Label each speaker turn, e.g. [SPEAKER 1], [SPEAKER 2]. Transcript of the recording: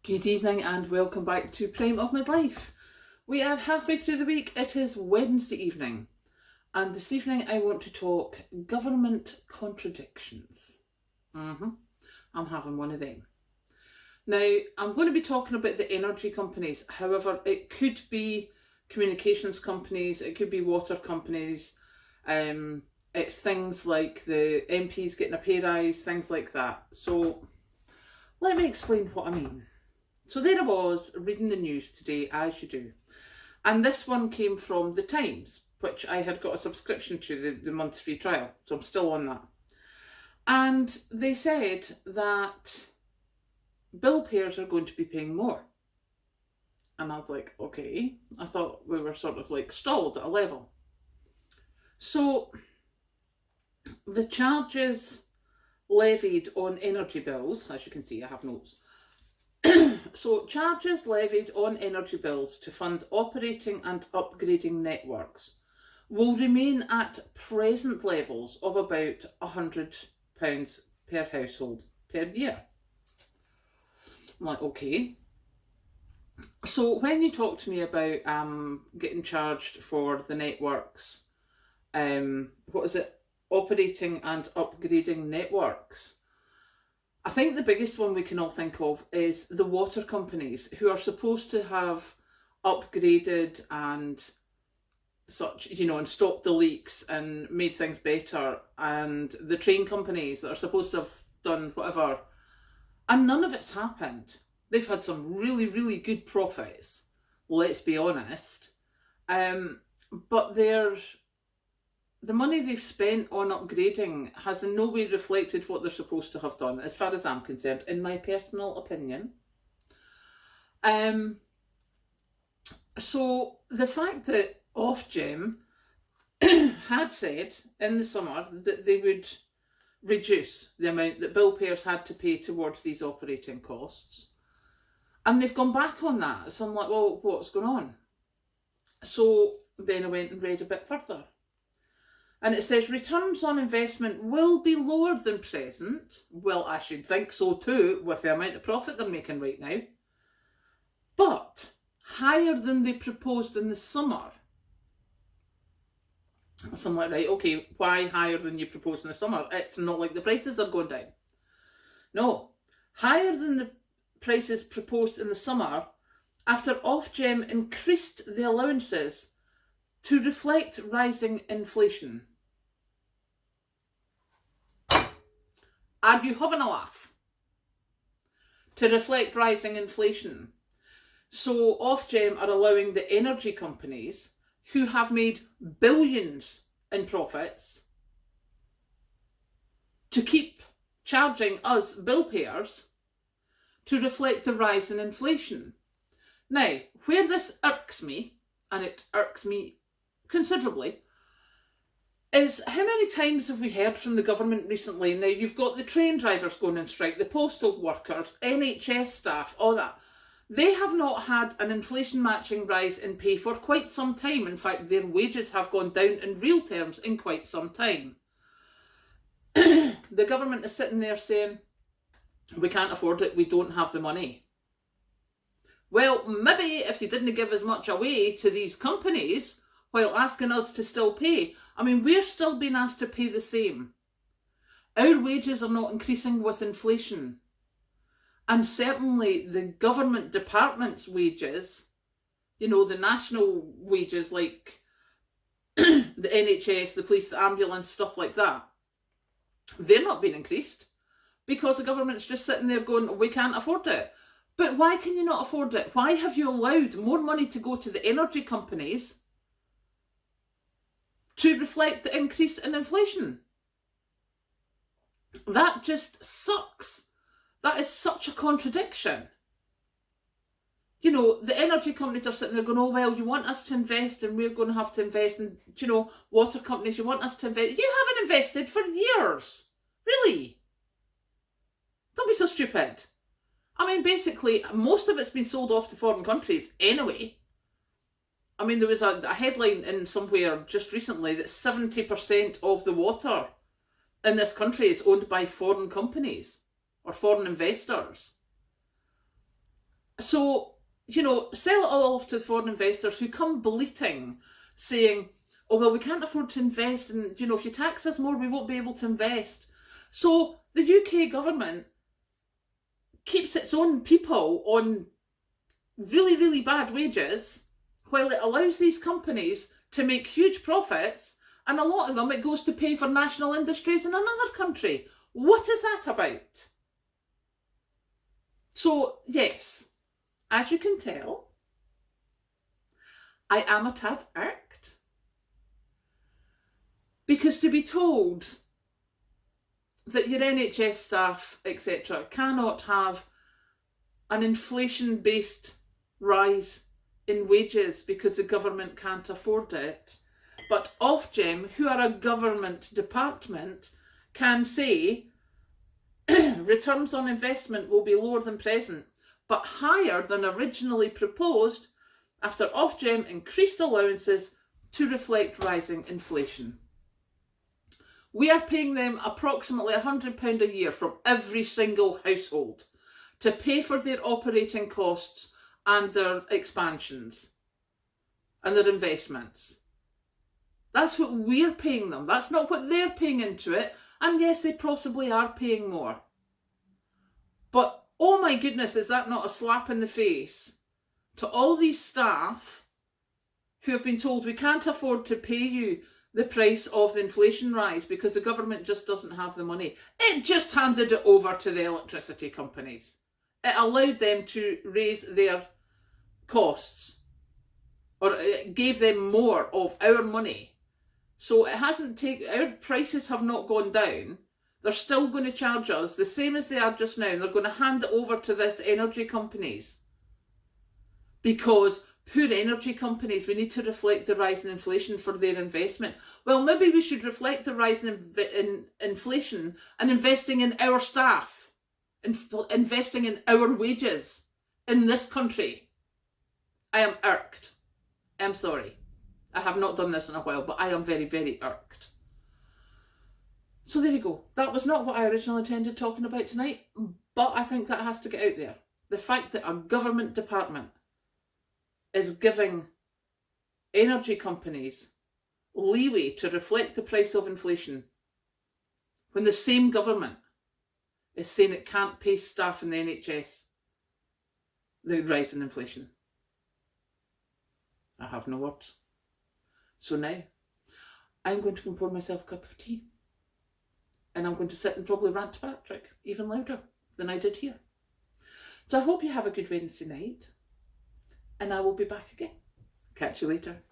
[SPEAKER 1] Good evening and welcome back to Prime of Midlife. We are halfway through the week. It is Wednesday evening, and this evening I want to talk government contradictions. I'm having one of them. Now, I'm going to be talking about the energy companies. However, it could be communications companies, it could be water companies. It's things like the MPs getting a pay rise, things like that. So let me explain what I mean. So there I was reading the news today, as you do. And this one came from The Times, which I had got a subscription to, the month's free trial. So I'm still on that. And they said that bill payers are going to be paying more. And I was like, okay. I thought we were sort of like stalled at a level. So the charges levied on energy bills, as you can see, I have notes. So charges levied on energy bills to fund operating and upgrading networks will remain at present levels of about £100 per household per year. I'm like, okay. So when you talk to me about getting charged for the networks, operating and upgrading networks, I think the biggest one we can all think of is the water companies, who are supposed to have upgraded and such, and stopped the leaks and made things better, and the train companies that are supposed to have done whatever, and none of it's happened. They've had some really, really good profits, let's be honest, but the money they've spent on upgrading has in no way reflected what they're supposed to have done, as far as I'm concerned, in my personal opinion. So the fact that Ofgem had said in the summer that they would reduce the amount that bill payers had to pay towards these operating costs, and they've gone back on that. So I'm like, well, what's going on? So then I went and read a bit further. And it says returns on investment will be lower than present. Well, I should think so too, with the amount of profit they're making right now. But higher than they proposed in the summer. So I'm like, right, okay, why higher than you proposed in the summer? It's not like the prices are going down. No, higher than the prices proposed in the summer after Ofgem increased the allowances to reflect rising inflation. Are you having a laugh? To reflect rising inflation. So Ofgem are allowing the energy companies, who have made billions in profits, to keep charging us bill payers to reflect the rise in inflation. Now, where this irks me, and it irks me considerably, is how many times have we heard from the government recently? Now, you've got the train drivers going on strike, the postal workers, NHS staff, all that. They have not had an inflation matching rise in pay for quite some time. In fact, their wages have gone down in real terms in quite some time. The government is sitting there saying, we can't afford it, we don't have the money. Well, maybe if you didn't give as much away to these companies while asking us to still pay. I mean, we're still being asked to pay the same. Our wages are not increasing with inflation. And certainly the government department's wages, the national wages like the NHS, the police, the ambulance, stuff like that, they're not being increased because the government's just sitting there going, we can't afford it. But why can you not afford it? Why have you allowed more money to go to the energy companies to reflect the increase in inflation? That just sucks. That is such a contradiction. The energy companies are sitting there going, oh, well, you want us to invest and we're going to have to invest. And, water companies, you want us to invest. You haven't invested for years. Really? Don't be so stupid. I mean, basically, most of it's been sold off to foreign countries anyway. I mean, there was a headline in somewhere just recently that 70% of the water in this country is owned by foreign companies or foreign investors. So, sell it all off to the foreign investors who come bleating, saying, oh, well, we can't afford to invest, and, if you tax us more, we won't be able to invest. So the UK government keeps its own people on really, really bad wages, while it allows these companies to make huge profits, and a lot of them it goes to pay for national industries in another country. What is that about? So, yes, as you can tell, I am a tad irked. Because to be told that your NHS staff, etc., cannot have an inflation-based rise in wages because the government can't afford it, but Ofgem, who are a government department, can say returns on investment will be lower than present, but higher than originally proposed after Ofgem increased allowances to reflect rising inflation. We are paying them approximately £100 a year from every single household to pay for their operating costs and their expansions and their investments. That's what we're paying them. That's not what they're paying into it. And yes, they possibly are paying more. But oh my goodness, is that not a slap in the face to all these staff who have been told we can't afford to pay you the price of the inflation rise because the government just doesn't have the money. It just handed it over to the electricity companies. It allowed them to raise their costs, or it gave them more of our money. So it hasn't our prices have not gone down. They're still going to charge us the same as they are just now. They're going to hand it over to this energy companies. Because poor energy companies, we need to reflect the rise in inflation for their investment. Well, maybe we should reflect the rise in inflation and investing in our staff, investing in our wages in this country. I am irked. I'm sorry. I have not done this in a while, but I am very, very irked. So there you go. That was not what I originally intended talking about tonight, but I think that has to get out there. The fact that a government department is giving energy companies leeway to reflect the price of inflation when the same government is saying it can't pay staff in the NHS the rise in inflation. I have no words. So now I'm going to go and pour myself a cup of tea, and I'm going to sit and probably rant to Patrick even louder than I did here. So I hope you have a good Wednesday night, and I will be back again. Catch you later.